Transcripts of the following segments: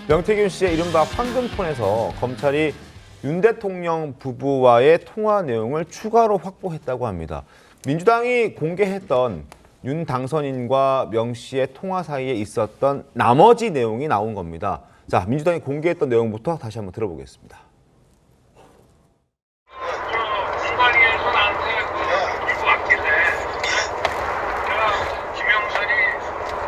명태균 씨의 이른바 황금폰에서 검찰이 윤 대통령 부부와의 통화 내용을 추가로 확보했다고 합니다. 민주당이 공개했던 윤 당선인과 명 씨의 통화 사이에 있었던 나머지 내용이 나온 겁니다. 자, 민주당이 공개했던 내용부터 다시 한번 들어보겠습니다. 중간위에서 나한테 이거 왔길래 내가 김영선이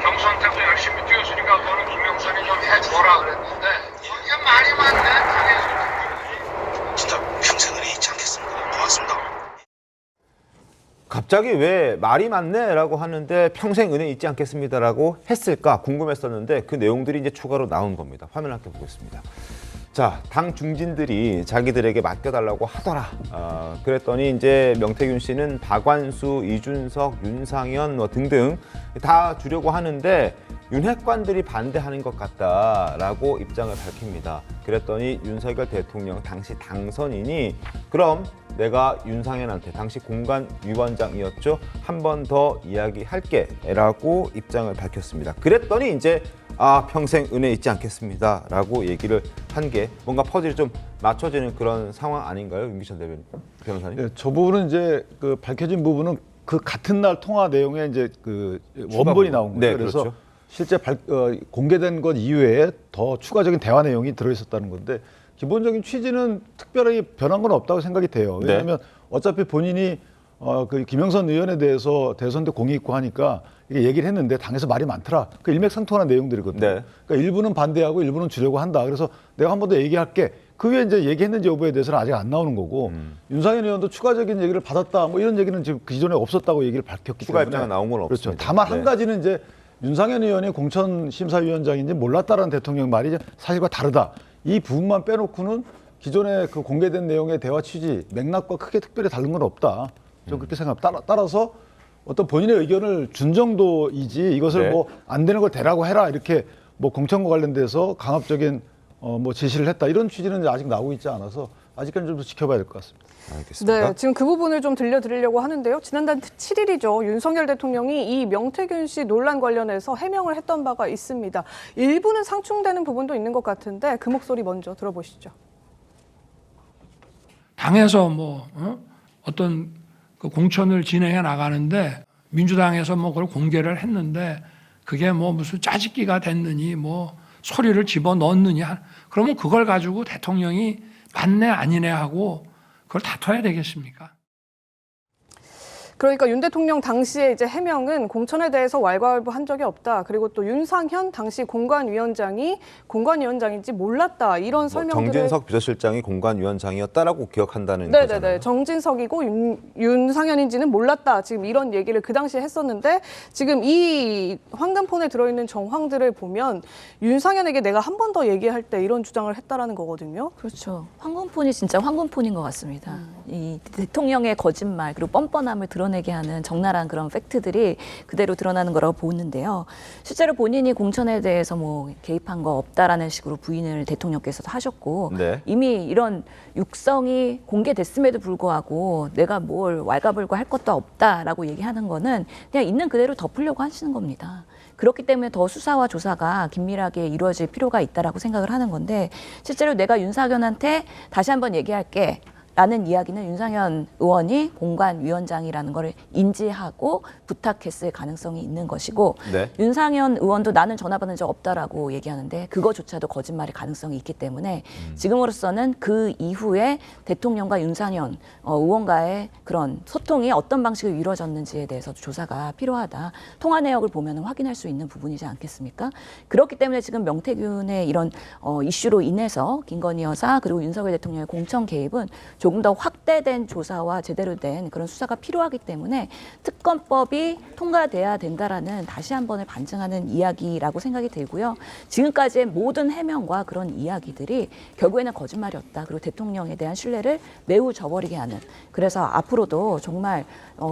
경선태도 열심히 뛰었으니까 너는 김영선이 좀 해줘라 그랬는데 이게 말이 많네. 당해서 진짜 평생을 잊지 않겠습니다. 고맙습니다. 갑자기 왜 말이 많네라고 하는데 평생 은혜 잊지 않겠습니다라고 했을까 궁금했었는데 그 내용들이 이제 추가로 나온 겁니다. 화면 함께 보겠습니다. 자, 당 중진들이 자기들에게 맡겨달라고 하더라. 그랬더니 이제 명태균 씨는 박완수, 이준석, 윤상현 등등 다 주려고 하는데 윤핵관들이 반대하는 것 같다라고 입장을 밝힙니다. 그랬더니 윤석열 대통령 당시 당선인이 그럼 내가 윤상현한테 당시 공관위원장이었죠. 한 번 더 이야기할게 라고 입장을 밝혔습니다. 그랬더니 이제 평생 은혜 잊지 않겠습니다 라고 얘기를 한 게 뭔가 퍼즐이 좀 맞춰지는 그런 상황 아닌가요? 윤기천 변호사님? 네, 저 부분은 이제 그 밝혀진 부분은 그 같은 날 통화 내용에 이제 그 원본이 나온 거예요. 네, 그래서 그렇죠. 실제 공개된 것 이외에 더 추가적인 대화 내용이 들어있었다는 건데 기본적인 취지는 특별하게 변한 건 없다고 생각이 돼요. 왜냐하면 어차피 본인이 그 김영선 의원에 대해서 대선 때 공이 있고 하니까 이게 얘기를 했는데 당에서 말이 많더라. 그 일맥상통하는 내용들이거든요. 네. 그러니까 일부는 반대하고 일부는 주려고 한다. 그래서 내가 한 번 더 얘기할게. 그 외에 이제 얘기했는지 여부에 대해서는 아직 안 나오는 거고 윤상현 의원도 추가적인 얘기를 받았다. 뭐 이런 얘기는 지금 기존에 없었다고 얘기를 밝혔기 추가 때문에 입장은 나온 건 그렇죠. 없습니다. 다만 네. 한 가지는 이제 윤상현 의원이 공천심사위원장인지 몰랐다라는 대통령 말이 사실과 다르다. 이 부분만 빼놓고는 기존에 그 공개된 내용의 대화 취지, 맥락과 크게 특별히 다른 건 없다. 저는 그렇게 생각합니다. 따라서 어떤 본인의 의견을 준 정도이지 이것을 네. 뭐 안 되는 걸 되라고 해라 이렇게 뭐 공천과 관련돼서 강압적인 뭐 제시를 했다 이런 취지는 아직 나오고 있지 않아서 아직까지 좀 더 지켜봐야 될 것 같습니다. 알겠습니다. 네, 지금 그 부분을 좀 들려드리려고 하는데요. 지난달 7일이죠. 윤석열 대통령이 이 명태균 씨 논란 관련해서 해명을 했던 바가 있습니다. 일부는 상충되는 부분도 있는 것 같은데 그 목소리 먼저 들어보시죠. 당에서 어떤 그 공천을 진행해 나가는데 민주당에서 그걸 공개를 했는데 그게 무슨 짜집기가 됐느니 소리를 집어 넣느냐 그러면 그걸 가지고 대통령이 맞네 아니네 하고 그걸 다퉈야 되겠습니까? 그러니까 윤 대통령 당시에 이제 해명은 공천에 대해서 왈가왈부한 적이 없다. 그리고 또 윤상현 당시 공관위원장이 공관위원장인지 몰랐다. 이런 설명들을 정진석 비서실장이 공관위원장이었다라고 기억한다는 네네네. 거잖아요. 정진석이고 윤상현인지는 몰랐다. 지금 이런 얘기를 그 당시에 했었는데 지금 이 황금폰에 들어있는 정황들을 보면 윤상현에게 내가 한 번 더 얘기할 때 이런 주장을 했다라는 거거든요. 그렇죠. 황금폰이 진짜 황금폰인 것 같습니다. 이 대통령의 거짓말 그리고 뻔뻔함을 드러내게 하는 적나라한 그런 팩트들이 그대로 드러나는 거라고 보는데요. 실제로 본인이 공천에 대해서 개입한 거 없다라는 식으로 부인을 대통령께서도 하셨고 네. 이미 이런 육성이 공개됐음에도 불구하고 내가 뭘 왈가불가 할 것도 없다라고 얘기하는 거는 그냥 있는 그대로 덮으려고 하시는 겁니다. 그렇기 때문에 더 수사와 조사가 긴밀하게 이루어질 필요가 있다라고 생각을 하는 건데 실제로 내가 윤상현한테 다시 한번 얘기할게. 라는 이야기는 윤상현 의원이 공관위원장이라는 걸 인지하고 부탁했을 가능성이 있는 것이고 네. 윤상현 의원도 나는 전화 받은 적 없다라고 얘기하는데 그거조차도 거짓말일 가능성이 있기 때문에 지금으로서는 그 이후에 대통령과 윤상현 의원과의 그런 소통이 어떤 방식으로 이루어졌는지에 대해서 조사가 필요하다. 통화 내역을 보면 확인할 수 있는 부분이지 않겠습니까? 그렇기 때문에 지금 명태균의 이런 이슈로 인해서 김건희 여사 그리고 윤석열 대통령의 공천 개입은 조금 더 확대된 조사와 제대로 된 그런 수사가 필요하기 때문에 특검법이 통과돼야 된다라는 다시 한 번을 반증하는 이야기라고 생각이 들고요. 지금까지의 모든 해명과 그런 이야기들이 결국에는 거짓말이었다. 그리고 대통령에 대한 신뢰를 매우 저버리게 하는. 그래서 앞으로도 정말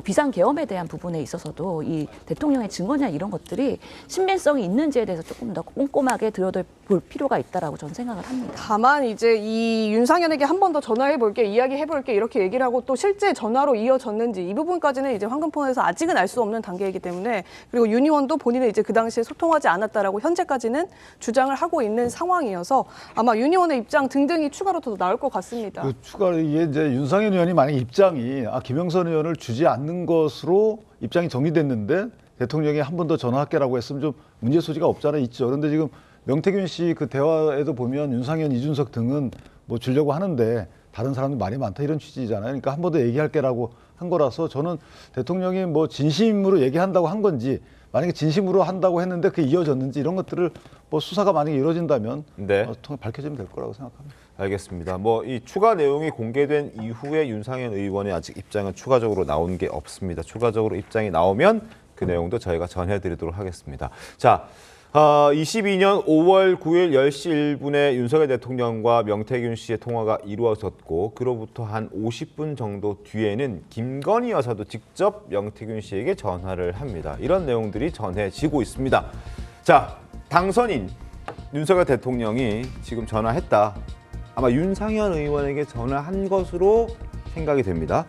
비상계엄에 대한 부분에 있어서도 이 대통령의 증언이나 이런 것들이 신빙성이 있는지에 대해서 조금 더 꼼꼼하게 들여다볼 필요가 있다라고 저는 생각을 합니다. 다만 이제 이 윤상현에게 한 번 더 전화해 볼게. 이야기해볼게 이렇게 얘기를 하고 또 실제 전화로 이어졌는지 이 부분까지는 이제 황금폰에서 아직은 알 수 없는 단계이기 때문에 그리고 윤 의원도 본인은 이제 그 당시에 소통하지 않았다라고 현재까지는 주장을 하고 있는 상황이어서 아마 윤 의원의 입장 등등이 추가로 더 나올 것 같습니다. 그 추가로 이게 이제 윤상현 의원이 만약 입장이 김영선 의원을 주지 않는 것으로 입장이 정리됐는데 대통령이 한 번 더 전화할게라고 했으면 좀 문제 소지가 없잖아 있죠. 그런데 지금 명태균 씨 그 대화에도 보면 윤상현, 이준석 등은 뭐 주려고 하는데 다른 사람들 말이 많다 이런 취지잖아요. 그러니까 한 번 더 얘기할게라고 한 거라서 저는 대통령이 뭐 진심으로 얘기한다고 한 건지 만약에 진심으로 한다고 했는데 그게 이어졌는지 이런 것들을 뭐 수사가 만약에 이루어진다면 네. 밝혀지면 될 거라고 생각합니다. 알겠습니다. 뭐 이 추가 내용이 공개된 이후에 윤상현 의원의 아직 입장은 추가적으로 나온 게 없습니다. 추가적으로 입장이 나오면 그 내용도 저희가 전해드리도록 하겠습니다. 자, 22년 5월 9일 10시 1분에 윤석열 대통령과 명태균 씨의 통화가 이루어졌고 그로부터 한 50분 정도 뒤에는 김건희 여사도 직접 명태균 씨에게 전화를 합니다. 이런 내용들이 전해지고 있습니다. 자, 당선인 윤석열 대통령이 지금 전화했다. 아마 윤상현 의원에게 전화한 것으로 생각이 됩니다.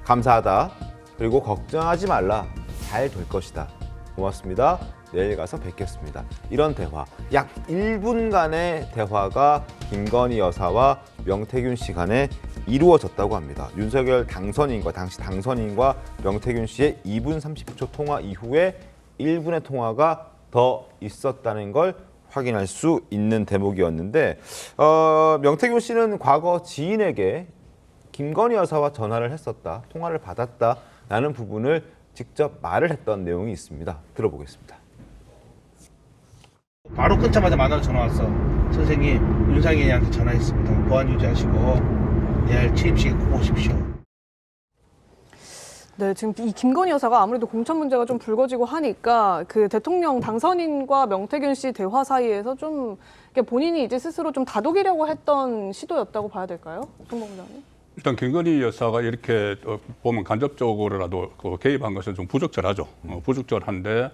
감사하다. 그리고 걱정하지 말라. 잘 될 것이다. 고맙습니다. 내일 가서 뵙겠습니다. 이런 대화, 약 1분간의 대화가 김건희 여사와 명태균 씨 간에 이루어졌다고 합니다. 윤석열 당선인과 당시 당선인과 명태균 씨의 2분 30초 통화 이후에 1분의 통화가 더 있었다는 걸 확인할 수 있는 대목이었는데 명태균 씨는 과거 지인에게 김건희 여사와 전화를 했었다, 통화를 받았다라는 부분을 직접 말을 했던 내용이 있습니다. 들어보겠습니다. 바로 끊자마자 만나러 전화 왔어. 선생님, 윤상현이한테 전화했습니다. 보안 유지하시고 내일 취임식에 꼭 오십시오. 네, 지금 이 김건희 여사가 아무래도 공천 문제가 좀 불거지고 하니까 그 대통령 당선인과 명태균 씨 대화 사이에서 좀 본인이 이제 스스로 좀 다독이려고 했던 시도였다고 봐야 될까요? 송범장님? 일단 김건희 여사가 이렇게 보면 간접적으로라도 개입한 것은 좀 부적절하죠. 부적절한데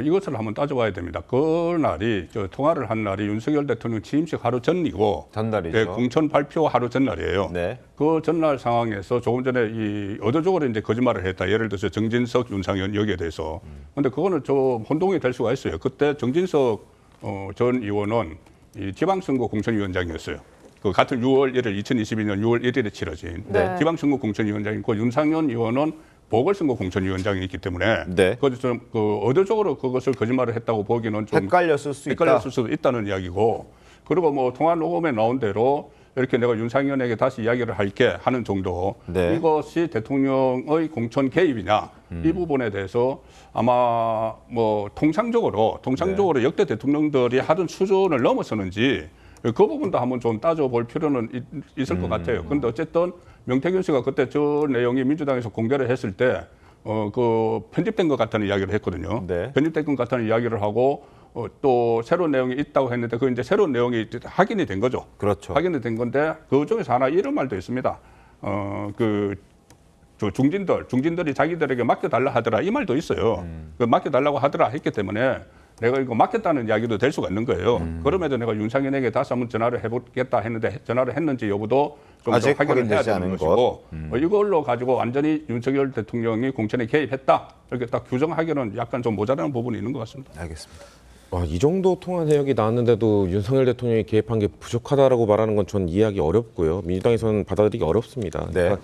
이것을 한번 따져봐야 됩니다. 그날이 통화를 한 날이 윤석열 대통령 취임식 하루 전이고 전날이죠. 네, 공천 발표 하루 전날이에요. 네. 그 전날 상황에서 조금 전에 이 의도적으로 이제 거짓말을 했다. 예를 들어서 정진석, 윤상현 여기에 대해서. 근데 그거는 좀 혼동이 될 수가 있어요. 그때 정진석 전 의원은 이 지방선거 공천위원장이었어요. 그 같은 6월 1일 2022년 6월 1일에 치러진 네. 지방선거 공천위원장이고 윤상현 의원은 보궐선거 공천위원장이 있기 때문에 네. 그것을 좀 의도적으로 그것을 거짓말을 했다고 보기는 좀 헷갈렸을 수 있다. 헷갈렸을 수도 있다는 이야기고 그리고 뭐 통화 녹음에 나온 대로 이렇게 내가 윤상현에게 다시 이야기를 할게 하는 정도 네. 이것이 대통령의 공천 개입이냐 이 부분에 대해서 아마 뭐 통상적으로 네. 역대 대통령들이 하던 수준을 넘어서는지 그 부분도 한번 좀 따져볼 필요는 있을 것 같아요. 그런데 어쨌든 명태균 씨가 그때 저 내용이 민주당에서 공개를 했을 때 그 편집된 것 같다는 이야기를 했거든요. 네. 편집된 것 같다는 이야기를 하고 또 새로운 내용이 있다고 했는데 그 이제 새로운 내용이 확인이 된 거죠. 그렇죠. 확인이 된 건데 그 중에서 하나 이런 말도 있습니다. 저 중진들이 자기들에게 맡겨달라 하더라 이 말도 있어요. 그 맡겨달라고 하더라 했기 때문에 내가 이거 맡겼다는 이야기도 될 수가 있는 거예요. 그럼에도 내가 윤상현에게 다시 한번 전화를 해보겠다 했는데 전화를 했는지 여부도 좀 아직 확인을 해야 확인되지 되는 않은 것이고 이걸로 가지고 완전히 윤석열 대통령이 공천에 개입했다 이렇게 딱 규정하기는 약간 좀 모자라는 부분이 있는 것 같습니다. 알겠습니다. 이 정도 통화 내역이 나왔는데도 윤석열 대통령이 개입한 게 부족하다라고 말하는 건 전 이해하기 어렵고요. 민주당에서는 받아들이기 어렵습니다. 네. 그러니까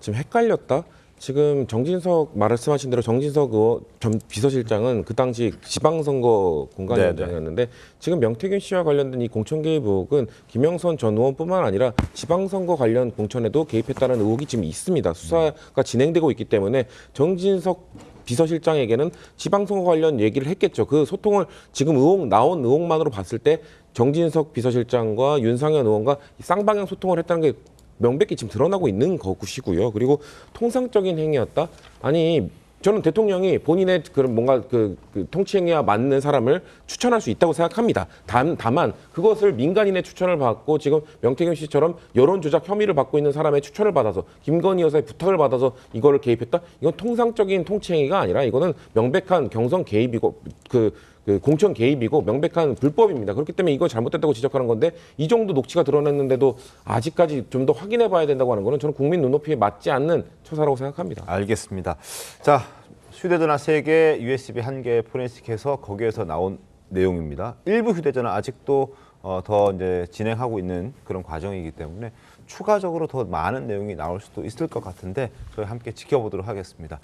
지금 헷갈렸다. 지금 정진석 말씀하신 대로 정진석 전 비서실장은 그 당시 지방선거 공관위원장이었는데 지금 명태균 씨와 관련된 이 공천 개입 의혹은 김영선 전 의원뿐만 아니라 지방선거 관련 공천에도 개입했다는 의혹이 지금 있습니다. 수사가 진행되고 있기 때문에 정진석 비서실장에게는 지방선거 관련 얘기를 했겠죠. 그 소통을 지금 나온 의혹만으로 봤을 때 정진석 비서실장과 윤상현 의원과 쌍방향 소통을 했다는 게 명백히 지금 드러나고 있는 것이고요. 그리고 통상적인 행위였다? 아니 저는 대통령이 본인의 그런 뭔가 그 통치 행위와 맞는 사람을 추천할 수 있다고 생각합니다. 다만 그것을 민간인의 추천을 받고 지금 명태균 씨처럼 여론 조작 혐의를 받고 있는 사람의 추천을 받아서 김건희 여사의 부탁을 받아서 이거를 개입했다? 이건 통상적인 통치 행위가 아니라 이거는 명백한 경선 개입이고 그 공천 개입이고 명백한 불법입니다. 그렇기 때문에 이거 잘못됐다고 지적하는 건데 이 정도 녹취가 드러났는데도 아직까지 좀 더 확인해 봐야 된다고 하는 거는 저는 국민 눈높이에 맞지 않는 처사라고 생각합니다. 알겠습니다. 자, 휴대전화 3개, USB 1개 포렌식해서 거기에서 나온 내용입니다. 일부 휴대전화 아직도 더 이제 진행하고 있는 그런 과정이기 때문에 추가적으로 더 많은 내용이 나올 수도 있을 것 같은데 저희 함께 지켜보도록 하겠습니다.